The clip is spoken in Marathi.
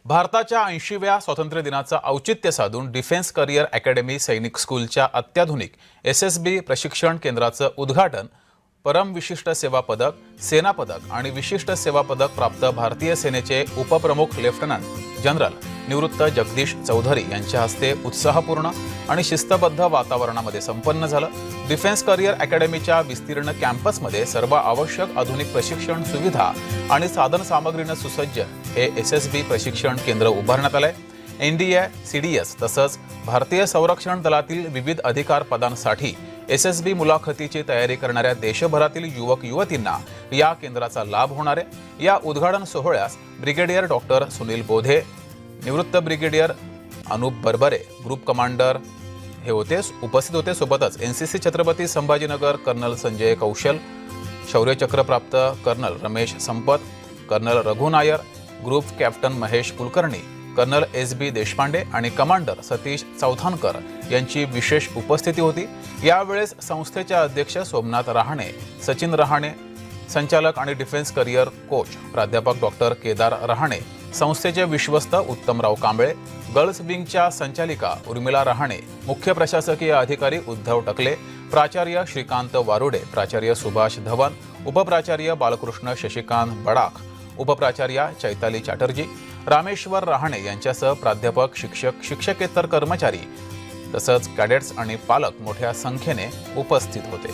भारताच्या 80व्या स्वातंत्र्य दिनाचं औचित्य साधून डिफेन्स करिअर अकॅडमी सैनिक स्कूलच्या अत्याधुनिक एसएसबी प्रशिक्षण केंद्राचं उद्घाटन परम विशिष्ट सेवा पदक, सेना पदक आणि विशिष्ट सेवा पदक प्राप्त भारतीय सेनेचे उपप्रमुख लेफ्टनंट जनरल निवृत्त जगदीश चौधरी यांच्या हस्ते उत्साहपूर्ण आणि शिस्तबद्ध वातावरणामध्ये संपन्न झालं। डिफेन्स करिअर अकॅडमीच्या विस्तीर्ण कॅम्पसमध्ये सर्व आवश्यक आधुनिक प्रशिक्षण सुविधा आणि साधन सामग्रीने सुसज्ज हे एसएसबी प्रशिक्षण केंद्र उभारण्यात आलंय। एनडीए, सीडीएस तसंच भारतीय संरक्षण दलातील विविध अधिकार पदांसाठी एसएसबी मुलाखतीची तयारी करणाऱ्या देशभरातील युवक युवतींना या केंद्राचा लाभ होणार आहे। या उद्घाटन सोहळ्यास ब्रिगेडियर डॉक्टर सुनील बोधे, निवृत्त brigadier Anup Barbare, group commander हे उपस्थित होते। सोबतच एनसीसी छत्रपती संभाजीनगर कर्नल संजय कौशल, शौर्यचक्र प्राप्त colonel Ramesh Sampat, colonel Raghu Nair, group captain Mahesh Kulkarni, colonel S B. Deshpande आणि कमांडर सतीश चौथानकर यांची विशेष उपस्थिती होती। यावेळेस संस्थेचे अध्यक्ष सोमनाथ रहाणे, सचिन रहाणे, संचालक आणि डिफेन्स करिअर कोच प्राध्यापक डॉक्टर केदार रहाणे, संस्थेचे विश्वस्त उत्तमराव कांबळे, गर्ल्स विंगच्या संचालिका उर्मिला रहाणे, मुख्य प्रशासकीय अधिकारी उद्धव टकले, प्राचार्य श्रीकांत वारुडे, प्राचार्य सुभाष धवन, उपप्राचार्य बालकृष्ण शशिकांत बडाख, उपप्राचार्य चैताली चॅटर्जी, रामेश्वर रहाणे यांच्यासह प्राध्यापक, शिक्षक, शिक्षकेतर कर्मचारी तसंच कॅडेट्स आणि पालक मोठ्या संख्येने उपस्थित होते।